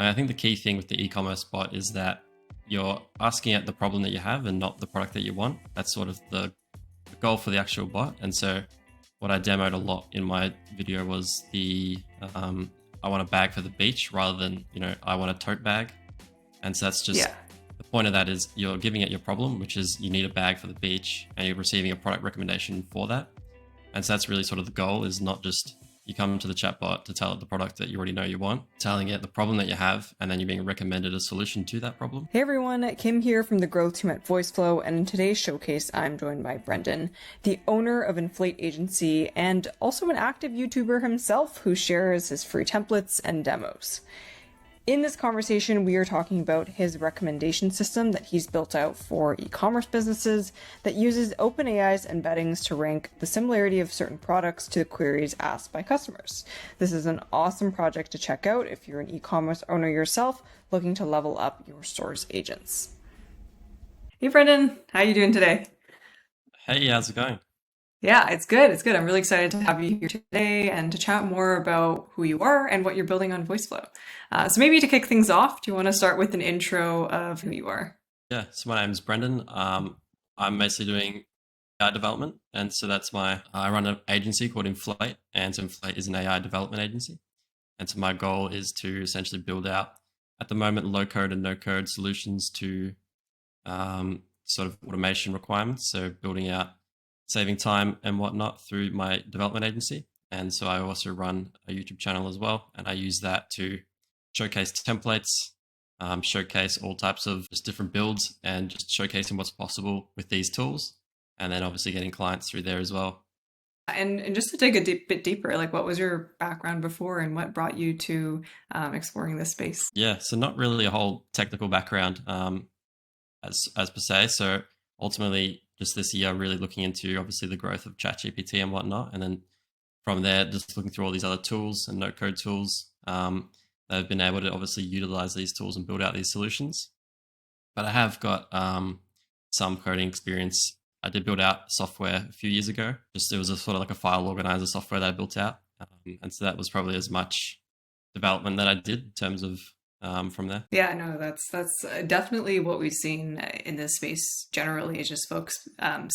I think the key thing with the e-commerce bot is that you're asking at the problem that you have and not the product that you want. That's sort of the goal for the actual bot. And so what I demoed a lot in my video was I want a bag for the beach rather than, I want a tote bag. And so that's just the point of that is you're giving it your problem, which is you need a bag for the beach, and you're receiving a product recommendation for that. And so that's really sort of the goal, is not just you come to the chatbot to tell it the product that you already know you want, telling it the problem that you have, and then you're being recommended a solution to that problem. Hey everyone, Kim here from the growth team at VoiceFlow, and in today's showcase, I'm joined by Brendan, the owner of Inflate Agency and also an active YouTuber himself who shares his free templates and demos. In this conversation, we are talking about his recommendation system that he's built out for e-commerce businesses that uses OpenAI's embeddings to rank the similarity of certain products to the queries asked by customers. This is an awesome project to check out if you're an e-commerce owner yourself looking to level up your store's agents. Hey, Brendan, how are you doing today? Hey, how's it going? Yeah, it's good. It's good. I'm really excited to have you here today and to chat more about who you are and what you're building on VoiceFlow. So maybe to kick things off, do you want to start with an intro of who you are? Yeah, so my name is Brendan. I'm mostly doing AI development. And so I run an agency called Inflate, and so Inflate is an AI development agency. And so my goal is to essentially build out, at the moment, low code and no code solutions to sort of automation requirements. So building out, saving time and whatnot through my development agency. And so I also run a YouTube channel as well. And I use that to showcase templates, showcase all types of just different builds, and just showcasing what's possible with these tools. And then obviously getting clients through there as well. And just to dig a bit deeper, like what was your background before and what brought you to exploring this space? Yeah, so not really a whole technical background as per se. So ultimately, just this year, really looking into obviously the growth of ChatGPT and whatnot. And then from there, just looking through all these other tools and no code tools that have been able to obviously utilize these tools and build out these solutions. But I have got some coding experience. I did build out software a few years ago. It was a sort of like a file organizer software that I built out. And so that was probably as much development that I did in terms of from there. Yeah, no, that's definitely what we've seen in this space generally, is just folks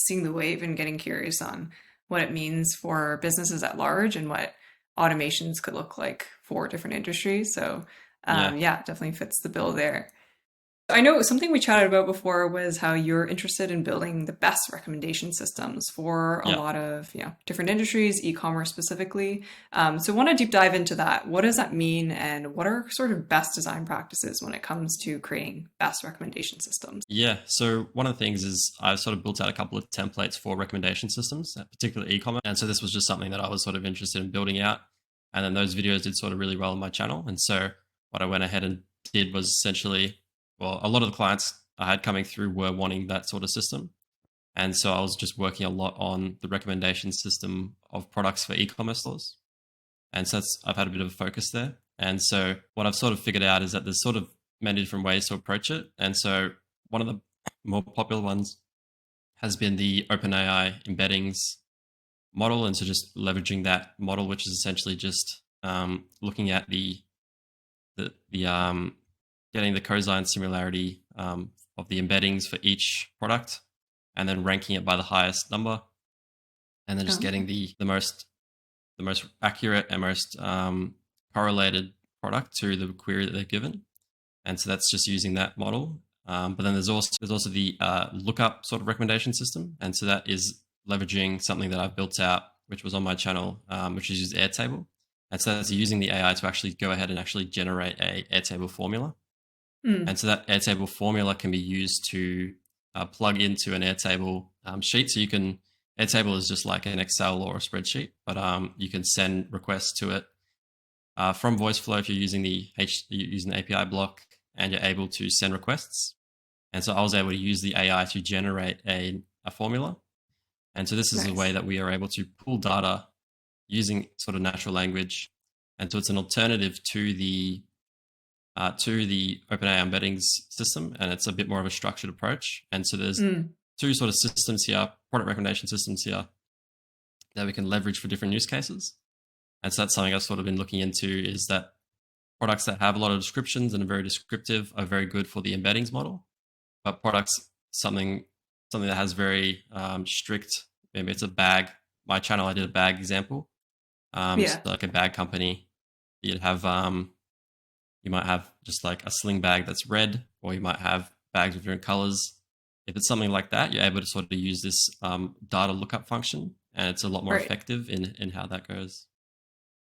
seeing the wave and getting curious on what it means for businesses at large and what automations could look like for different industries. So yeah, definitely fits the bill there. I know something we chatted about before was how you're interested in building the best recommendation systems for a lot of different industries, e-commerce specifically. So I want to deep dive into that. What does that mean, and what are sort of best design practices when it comes to creating best recommendation systems? Yeah, so one of the things is I've sort of built out a couple of templates for recommendation systems, particularly e-commerce. And so this was just something that I was sort of interested in building out. And then those videos did sort of really well on my channel. And so what I went ahead and did was essentially, well, a lot of the clients I had coming through were wanting that sort of system. And so I was just working a lot on the recommendation system of products for e-commerce stores. And so I've had a bit of a focus there. And so what I've sort of figured out is that there's sort of many different ways to approach it. And so one of the more popular ones has been the OpenAI embeddings model. And so just leveraging that model, which is essentially just looking at getting the cosine similarity of the embeddings for each product, and then ranking it by the highest number, and then just getting the most accurate and most correlated product to the query that they're given. And so that's just using that model. But then there's also the lookup sort of recommendation system, and so that is leveraging something that I've built out, which was on my channel, which is Airtable. And so that's using the AI to actually go ahead and actually generate a Airtable formula. And so that Airtable formula can be used to plug into an Airtable sheet. So Airtable is just like an Excel or a spreadsheet, but you can send requests to it from VoiceFlow if you're using the API block, and you're able to send requests. And so I was able to use the AI to generate a formula. And so this is a way that we are able to pull data using sort of natural language. And so it's an alternative to the OpenAI embeddings system, and it's a bit more of a structured approach. And so there's two sort of systems here, product recommendation systems here, that we can leverage for different use cases. And so that's something I've sort of been looking into, is that products that have a lot of descriptions and are very descriptive are very good for the embeddings model. But products, something that has very strict, maybe it's a bag. My channel, I did a bag example. So like a bag company, you'd have you might have just like a sling bag that's red, or you might have bags with different colors. If it's something like that, you're able to sort of use this data lookup function, and it's a lot more effective in how that goes.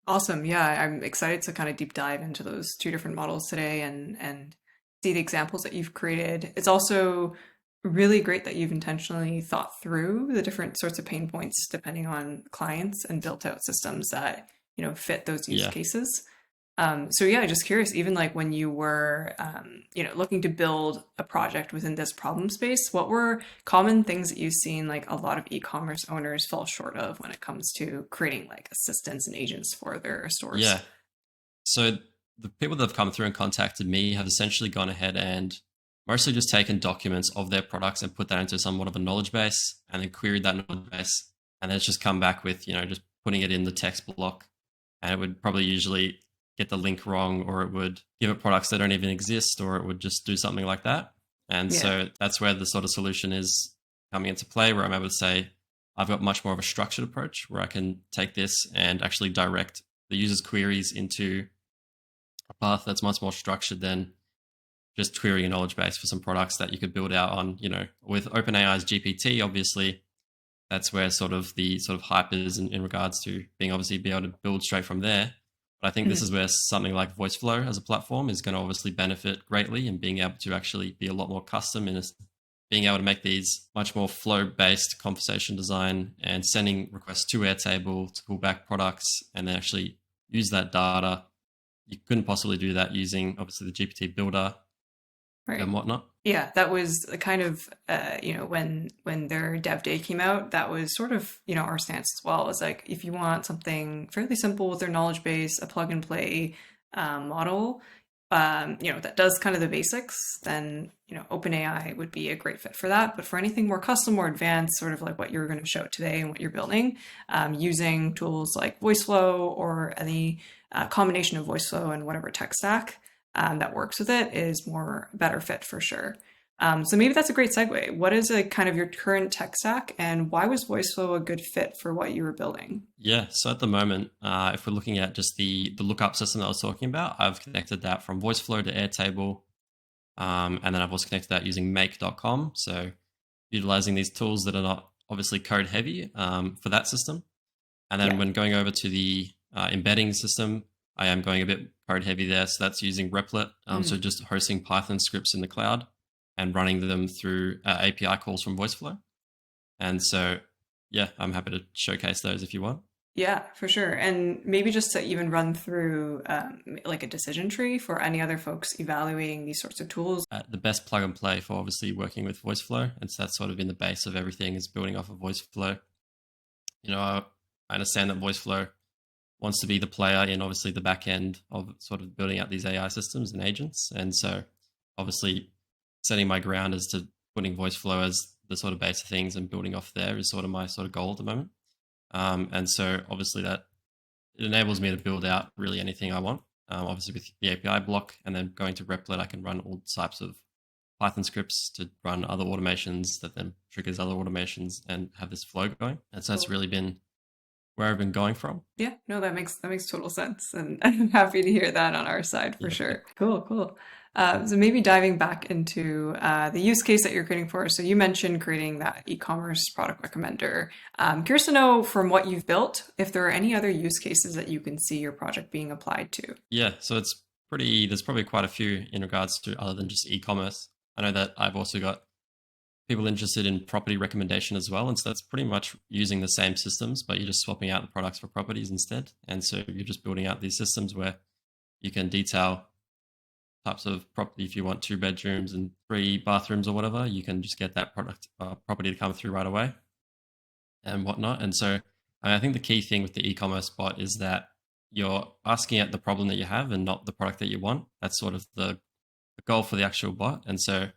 Awesome. Yeah, I'm excited to kind of deep dive into those two different models today and see the examples that you've created. It's also really great that you've intentionally thought through the different sorts of pain points depending on clients and built out systems that, fit those use cases. So yeah, just curious, even like when you were, looking to build a project within this problem space, what were common things that you've seen like a lot of e-commerce owners fall short of when it comes to creating like assistants and agents for their stores? Yeah. So the people that have come through and contacted me have essentially gone ahead and mostly just taken documents of their products and put that into somewhat of a knowledge base, and then queried that knowledge base, and then it's just come back with, just putting it in the text block, and it would probably usually get the link wrong, or it would give it products that don't even exist, or it would just do something like that. And so that's where the sort of solution is coming into play, where I'm able to say, I've got much more of a structured approach where I can take this and actually direct the user's queries into a path that's much more structured than just querying a knowledge base for some products that you could build out on, with OpenAI's GPT, obviously, that's where sort of the hype is in regards to being obviously be able to build straight from there. But I think this is where something like VoiceFlow as a platform is going to obviously benefit greatly, and being able to actually be a lot more custom and being able to make these much more flow-based conversation design and sending requests to Airtable to pull back products and then actually use that data. You couldn't possibly do that using obviously the GPT builder and whatnot. Yeah, that was kind of, when their dev day came out, that was sort of, our stance as well. It's like, if you want something fairly simple with their knowledge base, a plug and play model, that does kind of the basics, then, OpenAI would be a great fit for that. But for anything more custom, more advanced, sort of like what you're going to show today and what you're building, using tools like VoiceFlow or any combination of VoiceFlow and whatever tech stack that works with it is better fit for sure. So maybe that's a great segue. What is kind of your current tech stack, and why was VoiceFlow a good fit for what you were building? Yeah, so at the moment, if we're looking at just the lookup system that I was talking about, I've connected that from VoiceFlow to Airtable, and then I've also connected that using make.com. So utilizing these tools that are not obviously code heavy for that system. And then when going over to the embedding system, I am going a bit code heavy there. So that's using Replit. So just hosting Python scripts in the cloud and running them through API calls from VoiceFlow. And so, yeah, I'm happy to showcase those if you want. Yeah, for sure. And maybe just to even run through like a decision tree for any other folks evaluating these sorts of tools. The best plug and play for obviously working with VoiceFlow. And so that's sort of in the base of everything is building off of VoiceFlow. I understand that VoiceFlow wants to be the player in obviously the back end of sort of building out these AI systems and agents. And so obviously setting my ground as to putting VoiceFlow as the sort of base of things and building off there is sort of my sort of goal at the moment. And so obviously that it enables me to build out really anything I want. Obviously with the API block, and then going to Replit, I can run all types of Python scripts to run other automations that then triggers other automations and have this flow going. And so that's really been where I've been going from. Yeah, no, that makes total sense. And I'm happy to hear that on our side for sure. Cool. So maybe diving back into the use case that you're creating for. So you mentioned creating that e-commerce product recommender. Curious to know from what you've built, if there are any other use cases that you can see your project being applied to. Yeah, so there's probably quite a few in regards to other than just e-commerce. I know that I've also got people interested in property recommendation as well. And so that's pretty much using the same systems, but you're just swapping out the products for properties instead. And so you're just building out these systems where you can detail types of property. If you want 2 bedrooms and 3 bathrooms or whatever, you can just get that property to come through right away and whatnot. And so I think the key thing with the e-commerce bot is that you're asking at the problem that you have and not the product that you want. That's sort of the goal for the actual bot. And so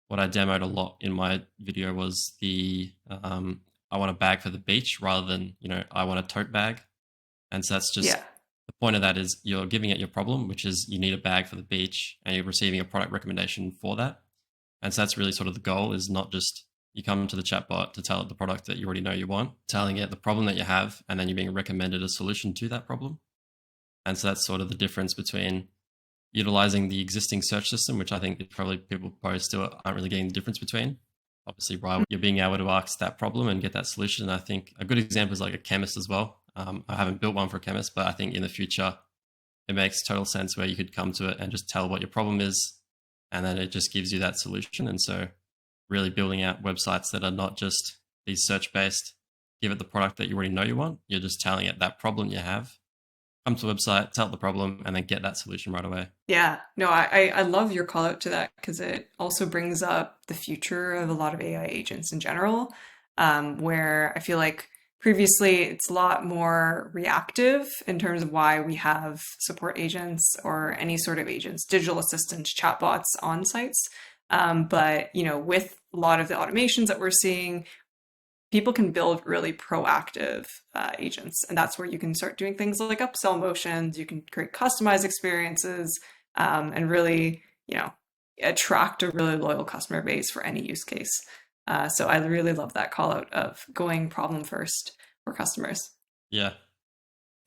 what I demoed a lot in my video was I want a bag for the beach rather than, I want a tote bag. And so that's just the point of that is you're giving it your problem, which is you need a bag for the beach, and you're receiving a product recommendation for that. And so that's really sort of the goal, is not just you come to the chatbot to tell it the product that you already know you want, telling it the problem that you have, and then you're being recommended a solution to that problem. And so that's sort of the difference between utilizing the existing search system, which I think probably people still aren't really getting the difference between. Obviously, right, you're being able to ask that problem and get that solution. And I think a good example is like a chemist as well. I haven't built one for a chemist, but I think in the future, it makes total sense where you could come to it and just tell what your problem is, and then it just gives you that solution. And so really building out websites that are not just these search-based, give it the product that you already know you want. You're just telling it that problem you have. Come to the website, tell it the problem, and then get that solution right away. Yeah, no, I love your call out to that, because it also brings up the future of a lot of AI agents in general, where I feel like previously it's a lot more reactive in terms of why we have support agents or any sort of agents, digital assistants, chatbots on sites. But with a lot of the automations that we're seeing, people can build really proactive agents. And that's where you can start doing things like upsell motions. You can create customized experiences, and really, attract a really loyal customer base for any use case. So I really love that call out of going problem first for customers. Yeah.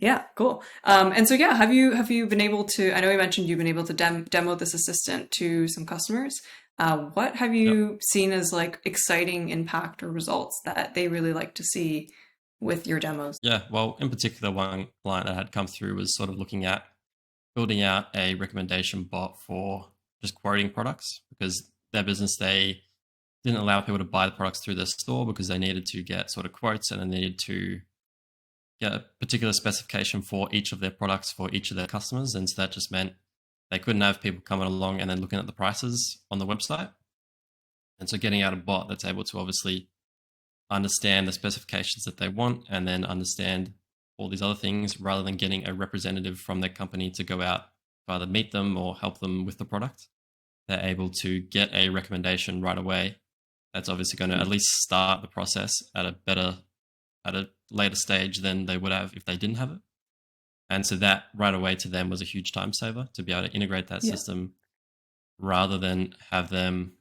Yeah, cool. And so, yeah, have you been able to, I know you mentioned you've been able to demo this assistant to some customers. What have you seen as like exciting impact or results that they really like to see with your demos? Yeah, well, in particular, one client that had come through was sort of looking at building out a recommendation bot for just quoting products, because their business, they didn't allow people to buy the products through their store because they needed to get sort of quotes, and they needed to get a particular specification for each of their products for each of their customers. And so that just meant they couldn't have people coming along and then looking at the prices on the website. And so getting out a bot that's able to obviously understand the specifications that they want and then understand all these other things, rather than getting a representative from their company to go out to either meet them or help them with the product, they're able to get a recommendation right away. That's obviously going to at least start the process at a later stage than they would have if they didn't have it. And so that right away to them was a huge time saver, to be able to integrate that system, rather than have them,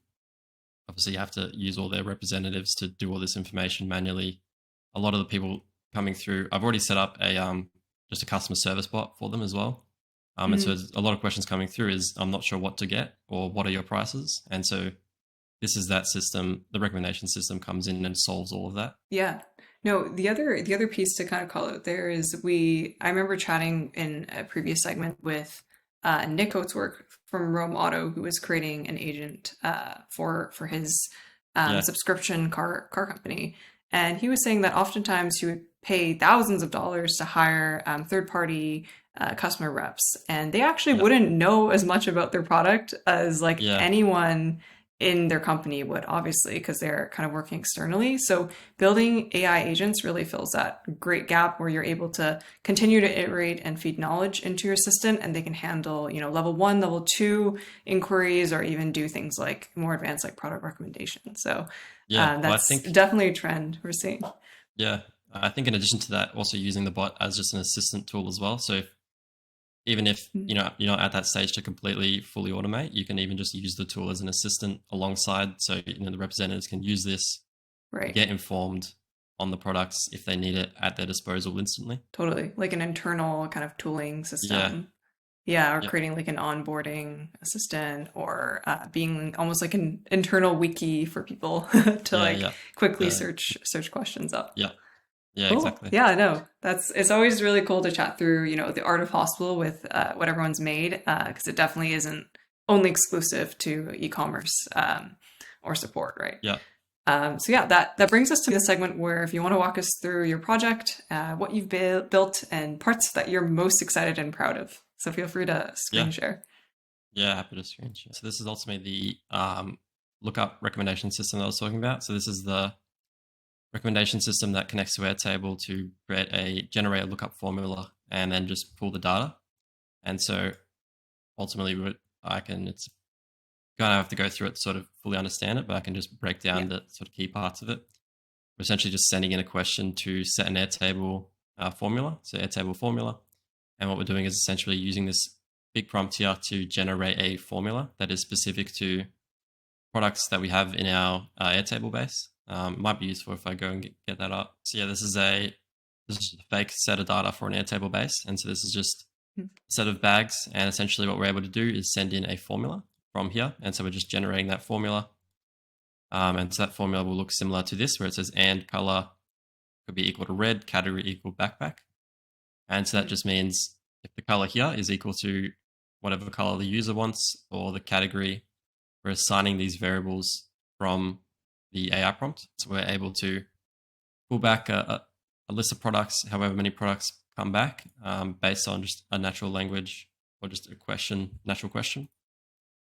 obviously you have to use all their representatives to do all this information manually. A lot of the people coming through, I've already set up a just a customer service bot for them as well. And so a lot of questions coming through is, I'm not sure what to get, or what are your prices? And so this is that system, the recommendation system comes in and solves all of that. Yeah. No, the other piece to kind of call out there is I remember chatting in a previous segment with Nick Oatswork from Rome Auto, who was creating an agent for his subscription car company. And he was saying that oftentimes he would pay thousands of dollars to hire third-party customer reps, and they actually wouldn't know as much about their product as anyone in their company would, obviously, because they're kind of working externally. So building AI agents really fills that great gap where you're able to continue to iterate and feed knowledge into your assistant, and they can handle, level 1, level 2 inquiries, or even do things like more advanced like product recommendations. So that's definitely a trend we're seeing. Yeah, I think in addition to that, also using the bot as just an assistant tool as well. So even if you're not at that stage to completely fully automate, you can even just use the tool as an assistant alongside. So the representatives can use this, get informed on the products if they need it at their disposal instantly. Totally, like an internal kind of tooling system. Yeah, or creating like an onboarding assistant, or being almost like an internal wiki for people to quickly search questions up. Yeah, cool. Exactly. Yeah, no, it's always really cool to chat through, the art of hospital with what everyone's made, because it definitely isn't only exclusive to e-commerce or support, right? Yeah. So yeah, that brings us to the segment where, if you want to walk us through your project, what you've built, and parts that you're most excited and proud of. So feel free to screen share. Yeah, happy to screen share. So this is ultimately the lookup recommendation system that I was talking about. So this is the recommendation system that connects to Airtable to generate a lookup formula and then just pull the data. And so ultimately it's going to have to go through it to sort of fully understand it, but I can just break down the sort of key parts of it. We're essentially just sending in a question to set an Airtable formula. So Airtable formula. And what we're doing is essentially using this big prompt here to generate a formula that is specific to products that we have in our Airtable base. It might be useful if I go and get that up. So yeah, this is a fake set of data for an Airtable base. And so this is just a set of bags. And essentially what we're able to do is send in a formula from here. And so we're just generating that formula. And so that formula will look similar to this, where it says and color could be equal to red, category equal backpack. And so that just means if the color here is equal to whatever color the user wants or the category, we're assigning these variables from the AI prompt. So we're able to pull back a list of products, however many products come back, based on just a natural language or just a natural question.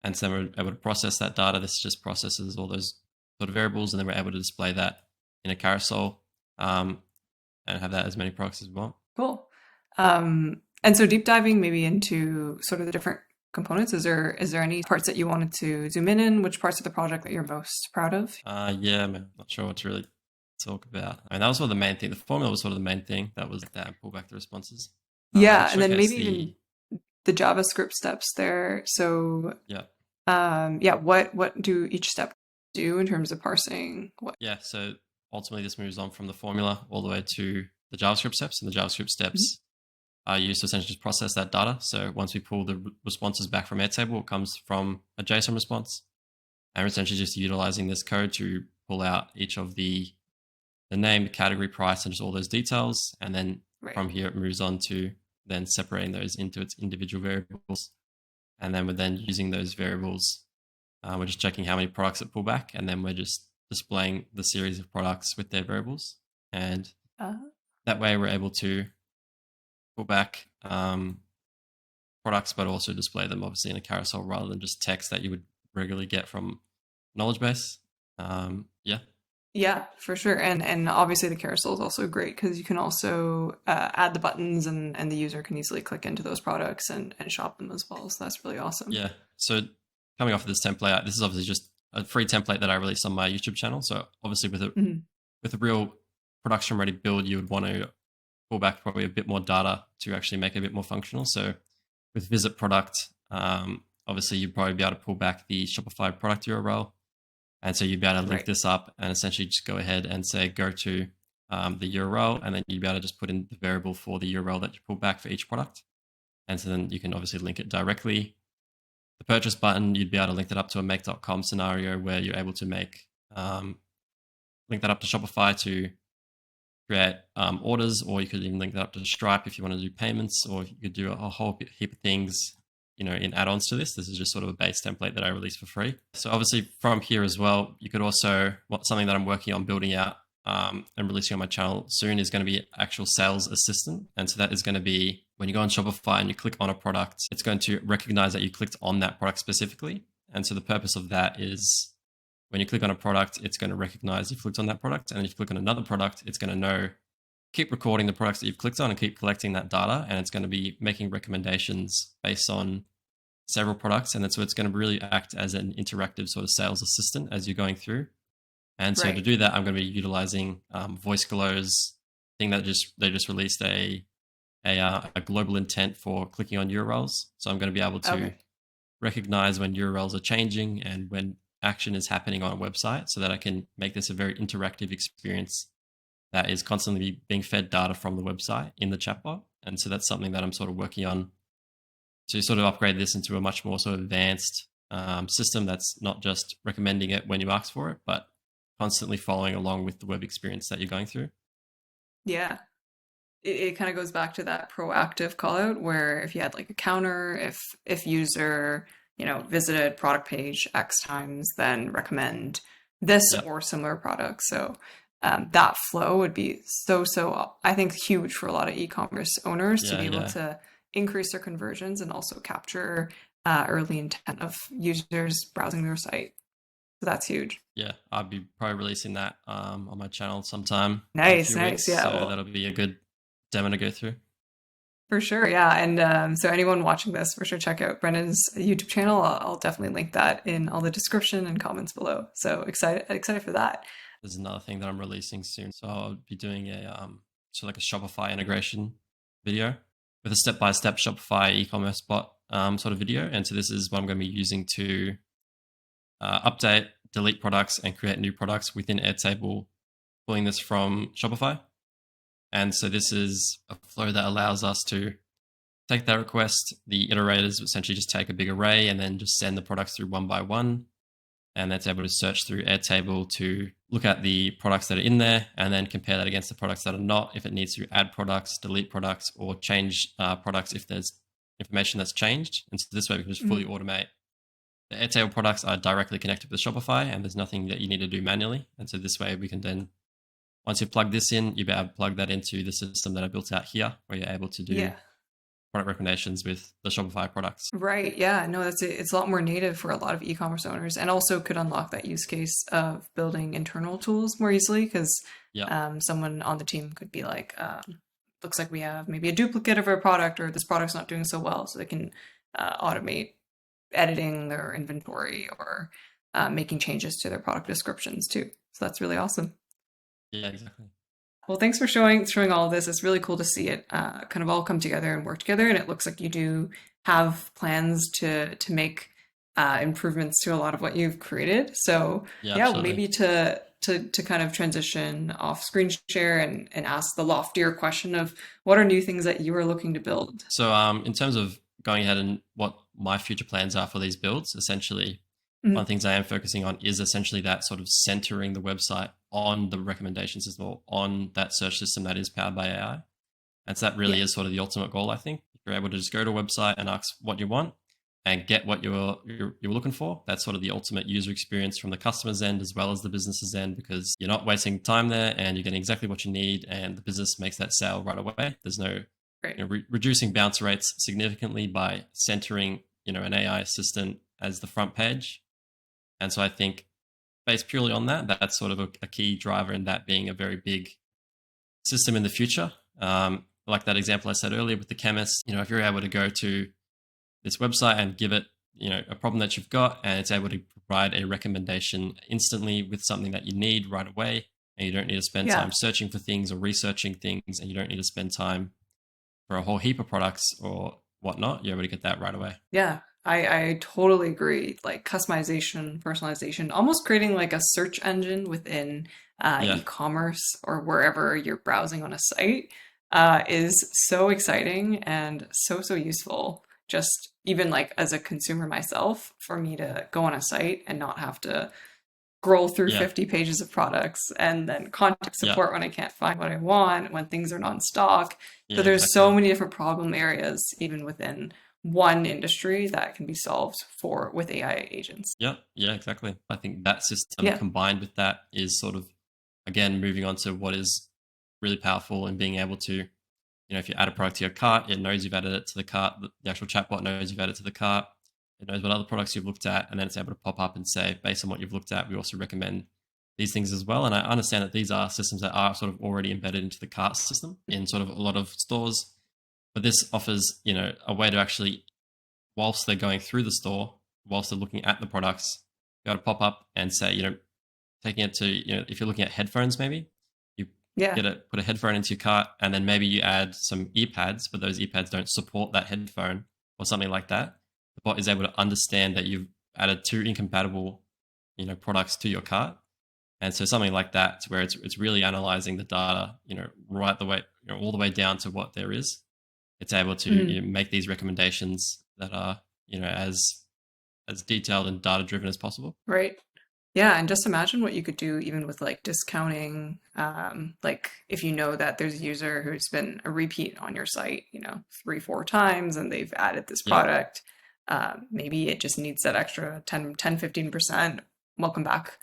And so we're able to process that data. This just processes all those sort of variables, and then we're able to display that in a carousel and have that as many products as we want. Cool. And so deep diving maybe into sort of the different components, is there any parts that you wanted to zoom in? Which parts of the project that you're most proud of? Yeah, I'm not sure what to really talk about. I mean, that was sort of the main thing. The formula was sort of the main thing. That was that pull back the responses. Yeah, and then maybe even the JavaScript steps there. So what do each step do in terms of parsing? Yeah, so ultimately this moves on from the formula all the way to the JavaScript steps, and the JavaScript steps are used to essentially just process that data. So once we pull the responses back from Airtable, it comes from a JSON response, and we're essentially just utilizing this code to pull out each of the name, the category, price, and just all those details. And then from here, it moves on to then separating those into its individual variables. And then we're then using those variables. We're just checking how many products it pull back, and then we're just displaying the series of products with their variables. And that way we're able to pull back products, but also display them obviously in a carousel rather than just text that you would regularly get from knowledge base. Yeah, for sure. And obviously the carousel is also great because you can also add the buttons, and the user can easily click into those products and shop them as well. So that's really awesome. Yeah. So coming off of this template, this is obviously just a free template that I released on my YouTube channel. So obviously with a real production ready build, you would want to pull back probably a bit more data to actually make it a bit more functional. So with visit product, obviously you'd probably be able to pull back the Shopify product URL. And so you'd be able to link this up and essentially just go ahead and say, go to the URL, and then you'd be able to just put in the variable for the URL that you pull back for each product. And so then you can obviously link it directly. The purchase button, you'd be able to link that up to a make.com scenario where you're able to link that up to Shopify to create orders, or you could even link that up to Stripe if you want to do payments, or you could do a whole heap of things, in add-ons to this. This is just sort of a base template that I released for free. So obviously from here as well, you could also, something that I'm working on building out and releasing on my channel soon is going to be actual sales assistant. And so that is going to be when you go on Shopify and you click on a product, it's going to recognize that you clicked on that product specifically. And so the purpose of that is when you click on a product, it's going to recognize you clicked on that product. And if you click on another product, it's going to keep recording the products that you've clicked on and keep collecting that data. And it's going to be making recommendations based on several products. And so it's going to really act as an interactive sort of sales assistant as you're going through. And so to do that, I'm going to be utilizing VoiceFlow's thing that they just released a global intent for clicking on URLs. So I'm going to be able to recognize when URLs are changing and when action is happening on a website, so that I can make this a very interactive experience that is constantly being fed data from the website in the chatbot. And so that's something that I'm sort of working on to sort of upgrade this into a much more sort of advanced system that's not just recommending it when you ask for it, but constantly following along with the web experience that you're going through. Yeah. It kind of goes back to that proactive call out where if you had like a counter, if user, visited product page X times, then recommend this or similar products. So that flow would be so, I think, huge for a lot of e-commerce owners to be able to increase their conversions and also capture early intent of users browsing their site. So that's huge. Yeah, I'll be probably releasing that on my channel sometime. Nice. Yeah. So that'll be a good demo to go through. For sure, yeah. And so anyone watching this, for sure, check out Brendan's YouTube channel. I'll definitely link that in all the description and comments below. So excited for that. There's another thing that I'm releasing soon. So I'll be doing a Shopify integration video with a step-by-step Shopify e-commerce bot sort of video. And so this is what I'm going to be using to update, delete products, and create new products within Airtable, pulling this from Shopify. And so this is a flow that allows us to take that request. The iterators essentially just take a big array and then just send the products through one by one. And that's able to search through Airtable to look at the products that are in there and then compare that against the products that are not, if it needs to add products, delete products, or change products if there's information that's changed. And so this way we can just fully automate. The Airtable products are directly connected with Shopify and there's nothing that you need to do manually. And so this way we can then, once you plug this in, you'll be able to plug that into the system that I built out here, where you're able to do product recommendations with the Shopify products. Right. Yeah. No, it's a lot more native for a lot of e-commerce owners, and also could unlock that use case of building internal tools more easily, because someone on the team could be like, looks like we have maybe a duplicate of our product, or this product's not doing so well, so they can automate editing their inventory or making changes to their product descriptions too. So that's really awesome. Yeah, exactly. Well, thanks for showing all of this. It's really cool to see it kind of all come together and work together. And it looks like you do have plans to make improvements to a lot of what you've created. So maybe to kind of transition off screen share and ask the loftier question of what are new things that you are looking to build? So in terms of going ahead and what my future plans are for these builds, essentially, one of the things I am focusing on is essentially that sort of centering the website on the recommendation system, or on that search system that is powered by AI. And so that really is sort of the ultimate goal, I think. If you're able to just go to a website and ask what you want and get what you're looking for, that's sort of the ultimate user experience from the customer's end as well as the business's end, because you're not wasting time there and you're getting exactly what you need, and the business makes that sale right away. There's no reducing bounce rates significantly by centering an AI assistant as the front page. And so I think based purely on that, that's sort of a key driver in that being a very big system in the future. Like that example I said earlier with the chemist, if you're able to go to this website and give it, a problem that you've got, and it's able to provide a recommendation instantly with something that you need right away, and you don't need to spend time searching for things or researching things, and you don't need to spend time for a whole heap of products or whatnot, you're able to get that right away. Yeah. I totally agree. Like customization, personalization, almost creating like a search engine within e-commerce or wherever you're browsing on a site is so exciting and so useful. Just even like as a consumer myself, for me to go on a site and not have to scroll through 50 pages of products and then contact support when I can't find what I want, when things are not in stock. So there's so many different problem areas even within one industry that can be solved with AI agents. Yeah, exactly. I think that system combined with that is sort of, again, moving on to what is really powerful and being able to, if you add a product to your cart, it knows you've added it to the cart. The actual chatbot knows you've added it to the cart. It knows what other products you've looked at, and then it's able to pop up and say, based on what you've looked at, we also recommend these things as well. And I understand that these are systems that are sort of already embedded into the cart system in sort of a lot of stores. But this offers, a way to actually, whilst they're going through the store, whilst they're looking at the products, you got to pop up and say, taking it to, if you're looking at headphones, maybe you put a headphone into your cart, and then maybe you add some earpads, but those earpads don't support that headphone or something like that. The bot is able to understand that you've added two incompatible, products to your cart. And so something like that, where it's really analyzing the data, right the way, all the way down to what there is. It's able to make these recommendations that are, as detailed and data driven as possible. Right. Yeah. And just imagine what you could do even with like discounting, like if you know that there's a user who's been a repeat on your site, 3-4 times, and they've added this product. Maybe it just needs that extra 10-15% welcome back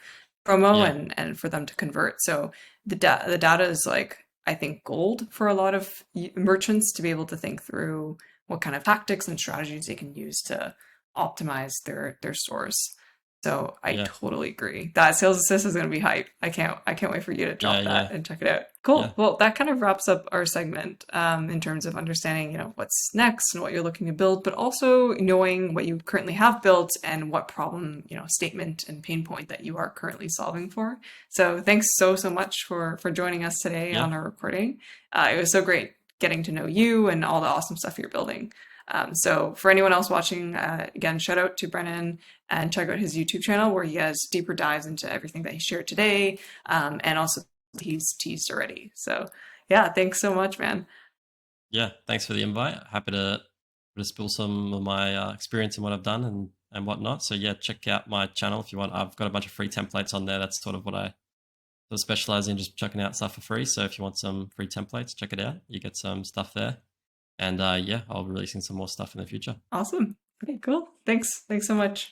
promo and for them to convert. So the data is like, I think, gold for a lot of merchants to be able to think through what kind of tactics and strategies they can use to optimize their stores. So I totally agree. That Sales Assist is going to be hype. I can't wait for you to drop that and check it out. Cool. Yeah. Well, that kind of wraps up our segment in terms of understanding, what's next and what you're looking to build, but also knowing what you currently have built and what problem, statement and pain point that you are currently solving for. So thanks so much for joining us today on our recording. It was so great getting to know you and all the awesome stuff you're building. So for anyone else watching, again, shout out to Brennan and check out his YouTube channel where he has deeper dives into everything that he shared today, and also he's teased already. So yeah, thanks so much, man. Yeah, thanks for the invite. Happy to spill some of my experience and what I've done and whatnot. So yeah, check out my channel if you want. I've got a bunch of free templates on there. That's sort of what I sort of specialize in, just checking out stuff for free. So if you want some free templates, check it out. You get some stuff there. And yeah, I'll be releasing some more stuff in the future. Awesome. Okay, cool. Thanks so much.